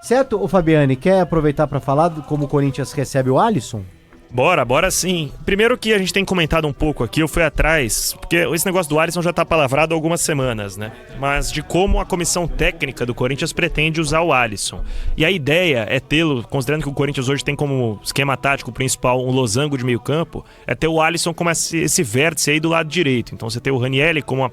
Certo, ô Fabiane, quer aproveitar para falar como o Corinthians recebe o Alisson? Bora sim. Primeiro que a gente tem comentado um pouco aqui, eu fui atrás, porque esse negócio do Alisson já tá palavrado há algumas semanas, né? Mas de como a comissão técnica do Corinthians pretende usar o Alisson. E a ideia é tê-lo, considerando que o Corinthians hoje tem como esquema tático principal um losango de meio campo, é ter o Alisson como esse vértice aí do lado direito. Então você tem o Ranieri como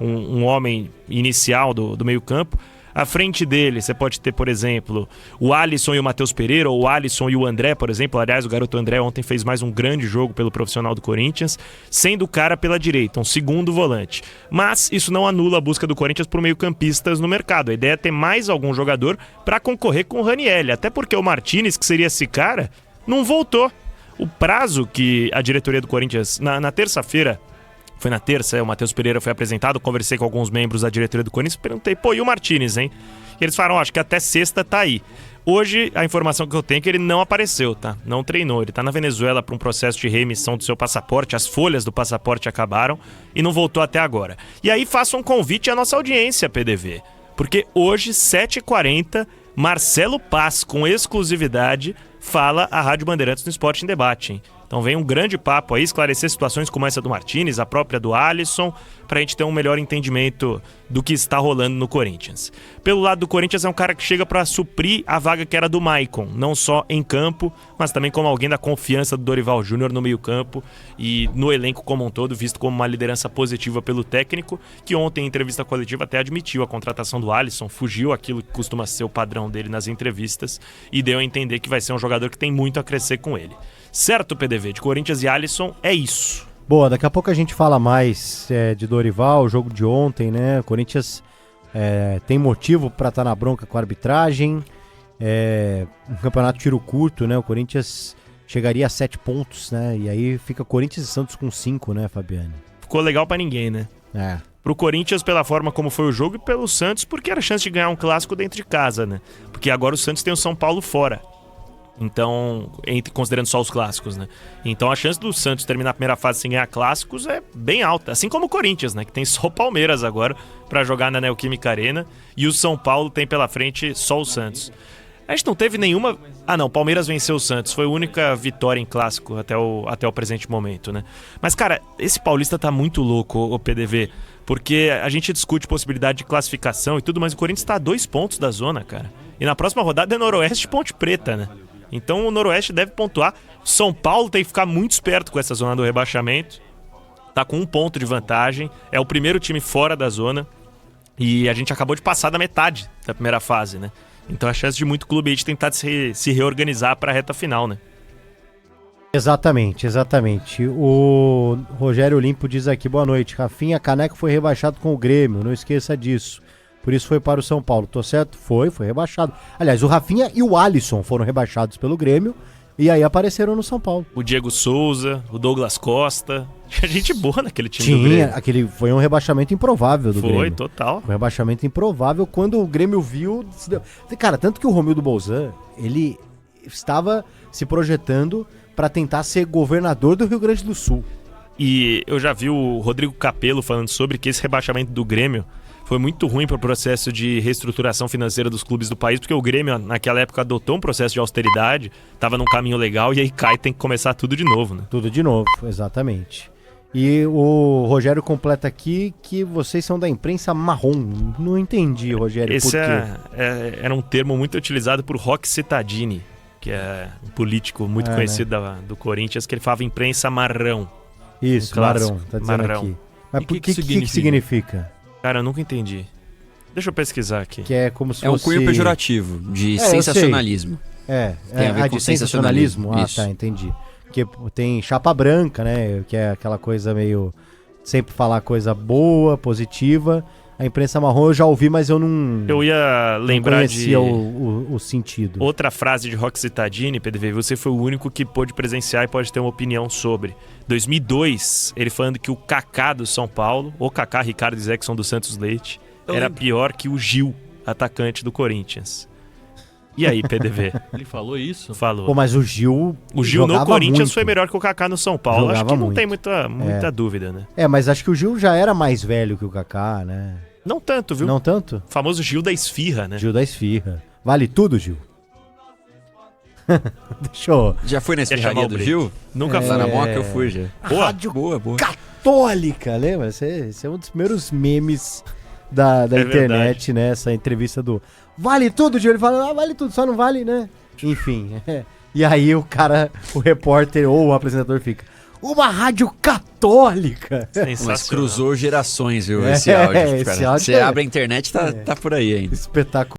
um homem inicial do meio campo. À frente dele, você pode ter, por exemplo, o Alisson e o Matheus Pereira, ou o Alisson e o André, por exemplo. Aliás, o garoto André ontem fez mais um grande jogo pelo profissional do Corinthians, sendo o cara pela direita, um segundo volante. Mas isso não anula a busca do Corinthians por meio-campistas no mercado. A ideia é ter mais algum jogador para concorrer com o Ranieri, até porque o Martinez, que seria esse cara, não voltou. O prazo que a diretoria do Corinthians, na terça-feira, foi na terça, o Matheus Pereira foi apresentado, conversei com alguns membros da diretoria do Corinthians, perguntei, e o Martinez, hein? E eles falaram, acho que até sexta tá aí. Hoje, a informação que eu tenho é que ele não apareceu, tá? Não treinou, ele tá na Venezuela para um processo de reemissão do seu passaporte, as folhas do passaporte acabaram e não voltou até agora. E aí faço um convite à nossa audiência, PDV, porque hoje, 7h40, Marcelo Paz, com exclusividade, fala a Rádio Bandeirantes no Esporte em Debate, hein? Então vem um grande papo aí, esclarecer situações como essa do Martinez, a própria do Alisson, pra gente ter um melhor entendimento do que está rolando no Corinthians. Pelo lado do Corinthians é um cara que chega pra suprir a vaga que era do Maicon, não só em campo, mas também como alguém da confiança do Dorival Júnior no meio campo e no elenco como um todo, visto como uma liderança positiva pelo técnico, que ontem em entrevista coletiva até admitiu a contratação do Alisson, fugiu aquilo que costuma ser o padrão dele nas entrevistas e deu a entender que vai ser um jogador que tem muito a crescer com ele. Certo, PDV, de Corinthians e Alisson, é isso. Boa, daqui a pouco a gente fala mais de Dorival, o jogo de ontem, né? O Corinthians tem motivo para estar na bronca com a arbitragem. Um campeonato tiro curto, né? O Corinthians chegaria a 7 pontos, né? E aí fica Corinthians e Santos com 5, né, Fabiane? Ficou legal pra ninguém, né? Pro Corinthians pela forma como foi o jogo e pelo Santos porque era chance de ganhar um clássico dentro de casa, né? Porque agora o Santos tem o São Paulo fora. Então, considerando só os clássicos, né? Então a chance do Santos terminar a primeira fase sem ganhar clássicos é bem alta. Assim como o Corinthians, né? Que tem só o Palmeiras agora pra jogar na Neoquímica Arena. E o São Paulo tem pela frente só o Santos. A gente não teve nenhuma... o Palmeiras venceu o Santos. Foi a única vitória em clássico até o presente momento, né? Mas, cara, esse paulista tá muito louco, o PDV. Porque a gente discute possibilidade de classificação e tudo, mas o Corinthians tá a 2 pontos da zona, cara. E na próxima rodada é Noroeste e Ponte Preta, né? Então o Noroeste deve pontuar. São Paulo tem que ficar muito esperto com essa zona do rebaixamento. Tá com 1 ponto de vantagem. É o primeiro time fora da zona. E a gente acabou de passar da metade da primeira fase, né? Então a chance de muito clube aí de tentar se reorganizar para a reta final, né? Exatamente. O Rogério Olimpo diz aqui, boa noite. Rafinha Caneco foi rebaixado com o Grêmio, não esqueça disso. Por isso foi para o São Paulo. Tô certo? Foi rebaixado. Aliás, o Rafinha e o Alisson foram rebaixados pelo Grêmio e aí apareceram no São Paulo. O Diego Souza, o Douglas Costa. Tinha gente boa naquele time do Grêmio. Foi um rebaixamento improvável do Grêmio. Foi, total. Um rebaixamento improvável quando o Grêmio viu... Cara, tanto que o Romildo Bolzan, ele estava se projetando para tentar ser governador do Rio Grande do Sul. E eu já vi o Rodrigo Capello falando sobre que esse rebaixamento do Grêmio foi muito ruim para o processo de reestruturação financeira dos clubes do país, porque o Grêmio, naquela época, adotou um processo de austeridade, estava num caminho legal, e aí cai, tem que começar tudo de novo, né? Tudo de novo, exatamente. E o Rogério completa aqui que vocês são da imprensa marrom. Não entendi, Rogério, Esse por quê? Era um termo muito utilizado por Roque Cittadini, que é um político muito conhecido do Corinthians, que ele falava imprensa marrão. Isso, marrão, tá dizendo marrão. aqui. Mas o que significa? Cara, eu nunca entendi. Deixa eu pesquisar aqui. Que é como se um fosse... cunho pejorativo, de sensacionalismo. Tem a ver com sensacionalismo? Isso. Tá, entendi. Porque tem chapa branca, né? Que é aquela coisa meio... Sempre falar coisa boa, positiva. A imprensa marrom eu já ouvi, mas eu não... Eu ia lembrar não conhecia o sentido. Outra frase de Roque Cittadini, PDV, você foi o único que pôde presenciar e pode ter uma opinião sobre. 2002, ele falando que o Kaká do São Paulo, o Kaká Ricardo Zexon do Santos Leite, era pior que o Gil, atacante do Corinthians. E aí, PDV? Ele falou isso? Falou. Pô, mas o Gil no Corinthians muito. Foi melhor que o Kaká no São Paulo. Jogava acho que não muito. tem muita dúvida, né? Mas acho que o Gil já era mais velho que o Kaká, né? Não tanto, viu? Não tanto? O famoso Gil da Esfirra, né? Gil da Esfirra. Vale tudo, Gil? Deixa eu... Já foi na Quer chamar esfirraria o do Brito? Gil? Nunca Lá fui. na Moca eu fui já. Boa. Rádio Boa. Católica, lembra? Esse é um dos primeiros memes da internet, né? Essa entrevista do vale tudo, Gil. Ele fala, vale tudo, só não vale, né? Enfim, E aí o repórter ou o apresentador fica, uma rádio católica. Sensacional. Mas cruzou gerações, viu? Esse áudio, cara. esse áudio Você abre a internet, tá por aí ainda. Espetacular.